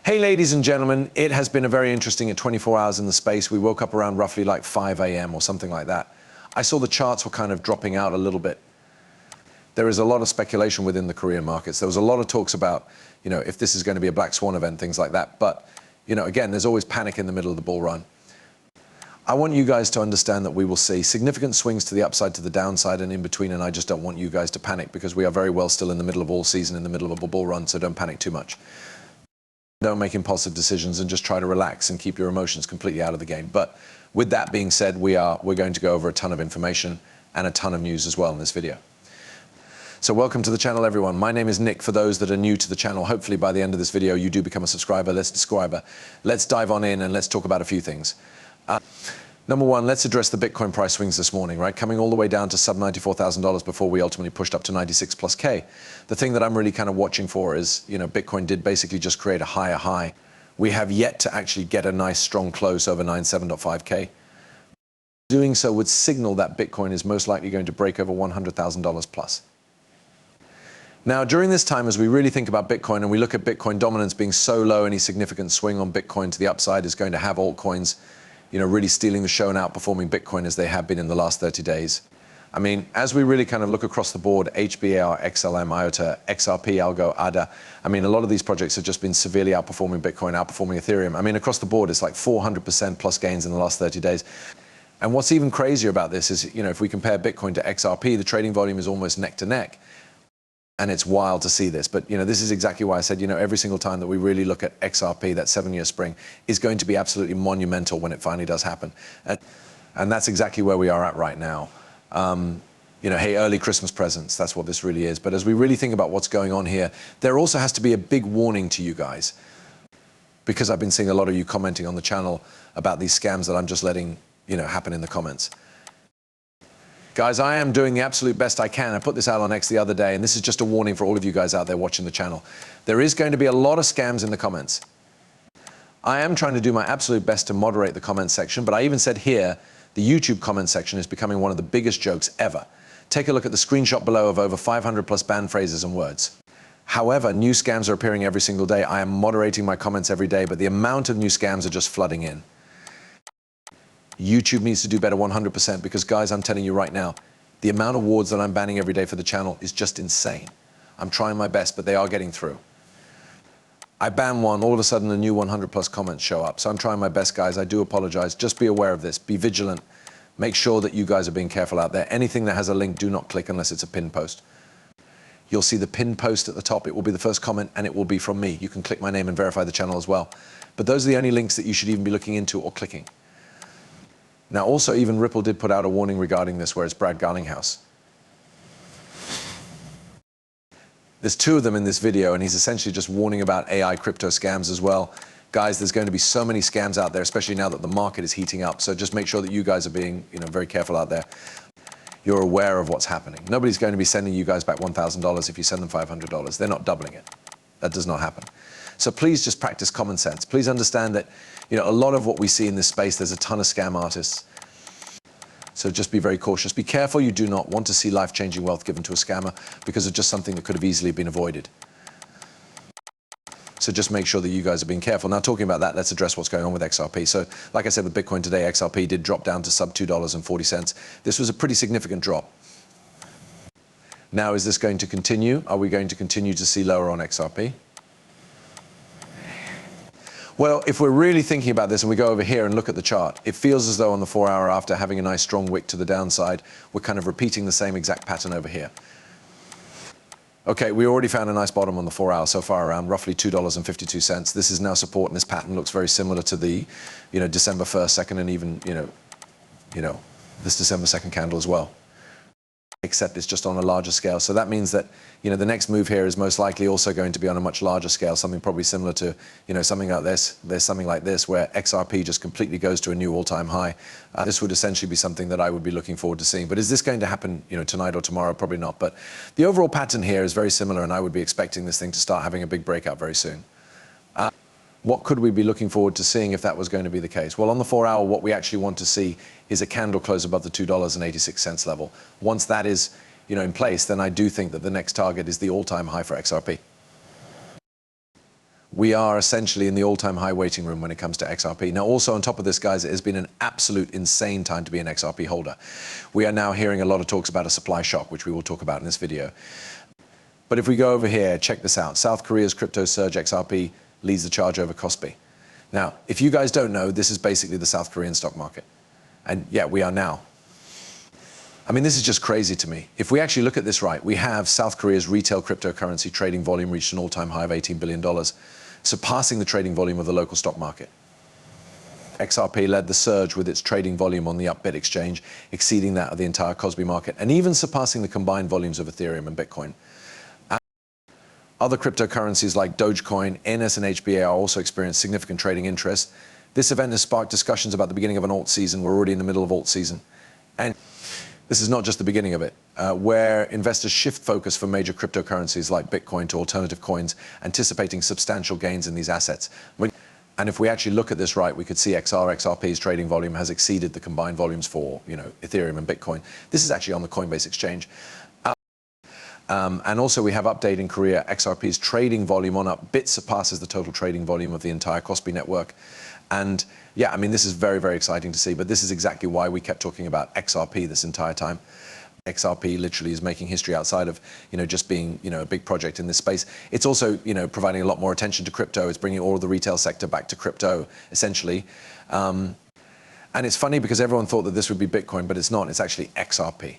Hey ladies and gentlemen, it has been a very interesting 24 hours in the space. We woke up around roughly like 5 a.m. or something like that. I saw the charts were kind of dropping out a little bit. There is a lot of speculation within the Korean markets. There was a lot of talks about, if this is going to be a black swan event, things like that. But, again, there's always panic in the middle of the bull run. I want you guys to understand that we will see significant swings to the upside, to the downside, and in between, and I just don't want you guys to panic because we are very well still in the middle of all season, in the middle of a bull run, so don't panic too much. Don't make impulsive decisions and just try to relax and keep your emotions completely out of the game. But with that being said, we're going to go over a ton of information and a ton of news as well in this video. So welcome to the channel, everyone. My name is Nick. For those that are new to the channel, hopefully by the end of this video, you do become a subscriber. Let's dive on in and let's talk about a few things. Number one, let's address the Bitcoin price swings this morning, right? Coming all the way down to sub $94,000 before we ultimately pushed up to 96 plus K. The thing that I'm really kind of watching for is, Bitcoin did basically just create a higher high. We have yet to actually get a nice strong close over 97.5K. Doing so would signal that Bitcoin is most likely going to break over $100,000 plus. Now, during this time, as we really think about Bitcoin and we look at Bitcoin dominance being so low, any significant swing on Bitcoin to the upside is going to have altcoins really stealing the show and outperforming Bitcoin as they have been in the last 30 days. I mean, as we really kind of look across the board, HBAR, XLM, IOTA, XRP, Algo, ADA, I mean, a lot of these projects have just been severely outperforming Bitcoin, outperforming Ethereum. I mean, across the board, it's like 400% plus gains in the last 30 days. And what's even crazier about this is, if we compare Bitcoin to XRP, the trading volume is almost neck to neck. And it's wild to see this, but this is exactly why I said, every single time that we really look at XRP, that 7-year spring, is going to be absolutely monumental when it finally does happen. And that's exactly where we are at right now. Hey, early Christmas presents, that's what this really is. But as we really think about what's going on here, there also has to be a big warning to you guys, because I've been seeing a lot of you commenting on the channel about these scams that I'm just letting, happen in the comments. Guys, I am doing the absolute best I can. I put this out on X the other day, and this is just a warning for all of you guys out there watching the channel. There is going to be a lot of scams in the comments. I am trying to do my absolute best to moderate the comment section, but I even said here, the YouTube comment section is becoming one of the biggest jokes ever. Take a look at the screenshot below of over 500 plus banned phrases and words. However, new scams are appearing every single day. I am moderating my comments every day, but the amount of new scams are just flooding in. YouTube needs to do better 100% because, guys, I'm telling you right now, the amount of words that I'm banning every day for the channel is just insane. I'm trying my best, but they are getting through. I ban one, all of a sudden a new 100 plus comments show up. So I'm trying my best, guys. I do apologize. Just be aware of this. Be vigilant. Make sure that you guys are being careful out there. Anything that has a link, do not click unless it's a pinned post. You'll see the pinned post at the top. It will be the first comment, and it will be from me. You can click my name and verify the channel as well. But those are the only links that you should even be looking into or clicking. Now, also, even Ripple did put out a warning regarding this, where it's Brad Garlinghouse. There's two of them in this video, and he's essentially just warning about AI crypto scams as well. Guys, there's going to be so many scams out there, especially now that the market is heating up. So just make sure that you guys are being, very careful out there. You're aware of what's happening. Nobody's going to be sending you guys back $1,000 if you send them $500. They're not doubling it. That does not happen. So please just practice common sense. Please understand that, a lot of what we see in this space, there's a ton of scam artists. So just be very cautious. Be careful. You do not want to see life-changing wealth given to a scammer because of just something that could have easily been avoided. So just make sure that you guys are being careful. Now, talking about that, let's address what's going on with XRP. So like I said, with Bitcoin today, XRP did drop down to sub $2.40. This was a pretty significant drop. Now, is this going to continue? Are we going to continue to see lower on XRP? Well, if we're really thinking about this and we go over here and look at the chart, it feels as though on the 4-hour, after having a nice strong wick to the downside, we're kind of repeating the same exact pattern over here. Okay, we already found a nice bottom on the 4-hour so far, around roughly $2.52. This is now support, and this pattern looks very similar to the, December 1st, 2nd, and even, this December 2nd candle as well. Except it's just on a larger scale. So that means that, the next move here is most likely also going to be on a much larger scale, something probably similar to, something like this. There's something like this where XRP just completely goes to a new all-time high. This would essentially be something that I would be looking forward to seeing. But is this going to happen, tonight or tomorrow? Probably not. But the overall pattern here is very similar, and I would be expecting this thing to start having a big breakout very soon. What could we be looking forward to seeing if that was going to be the case? Well, on the 4-hour, what we actually want to see is a candle close above the $2.86 level. Once that is, in place, then I do think that the next target is the all-time high for XRP. We are essentially in the all-time high waiting room when it comes to XRP. Now, also on top of this, guys, it has been an absolute insane time to be an XRP holder. We are now hearing a lot of talks about a supply shock, which we will talk about in this video. But if we go over here, check this out. South Korea's crypto surge XRP leads the charge over Kospi. Now, if you guys don't know, this is basically the South Korean stock market. And yeah, we are now. I mean, this is just crazy to me. If we actually look at this right, we have South Korea's retail cryptocurrency trading volume reached an all-time high of $18 billion, surpassing the trading volume of the local stock market. XRP led the surge with its trading volume on the Upbit exchange, exceeding that of the entire Kospi market, and even surpassing the combined volumes of Ethereum and Bitcoin. Other cryptocurrencies like Dogecoin, NS and HBA are also experienced significant trading interest. This event has sparked discussions about the beginning of an alt season. We're already in the middle of alt season. And this is not just the beginning of it, where investors shift focus from major cryptocurrencies like Bitcoin to alternative coins, anticipating substantial gains in these assets. And if we actually look at this right, we could see XRP's trading volume has exceeded the combined volumes for, Ethereum and Bitcoin. This is actually on the Coinbase exchange. And also we have update in Korea. XRP's trading volume on Upbit surpasses the total trading volume of the entire Kospi network. And yeah, I mean, this is very, very exciting to see, but this is exactly why we kept talking about XRP this entire time. XRP literally is making history outside of, just being, a big project in this space. It's also, providing a lot more attention to crypto. It's bringing all of the retail sector back to crypto, essentially. And it's funny because everyone thought that this would be Bitcoin, but it's not. It's actually XRP.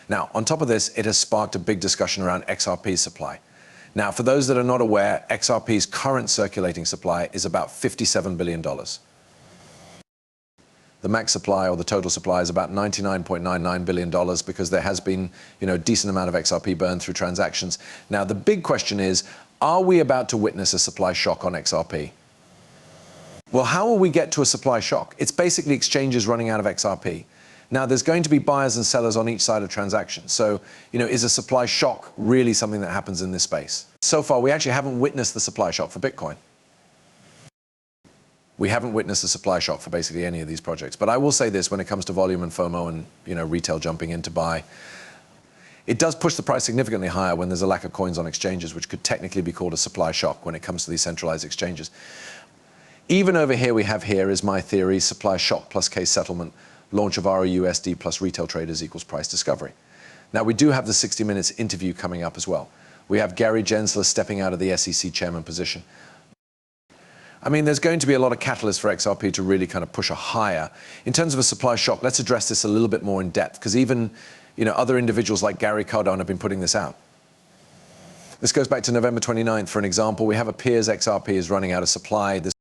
Now, on top of this, it has sparked a big discussion around XRP's supply. Now, for those that are not aware, XRP's current circulating supply is about $57 billion. The max supply, or the total supply, is about $99.99 billion because there has been, a decent amount of XRP burned through transactions. Now, the big question is, are we about to witness a supply shock on XRP? Well, how will we get to a supply shock? It's basically exchanges running out of XRP. Now, there's going to be buyers and sellers on each side of transactions. So, is a supply shock really something that happens in this space? So far, we actually haven't witnessed the supply shock for Bitcoin. We haven't witnessed a supply shock for basically any of these projects. But I will say this when it comes to volume and FOMO and, retail jumping in to buy. It does push the price significantly higher when there's a lack of coins on exchanges, which could technically be called a supply shock when it comes to these centralized exchanges. Even over here, we have here is my theory, supply shock plus case settlement. Launch of ROUSD plus retail traders equals price discovery. Now, we do have the 60 Minutes interview coming up as well. We have Gary Gensler stepping out of the SEC chairman position. I mean, there's going to be a lot of catalysts for XRP to really kind of push a higher. In terms of a supply shock, let's address this a little bit more in depth, because even, other individuals like Gary Cardone have been putting this out. This goes back to November 29th. For an example, we have a peer's XRP is running out of supply. This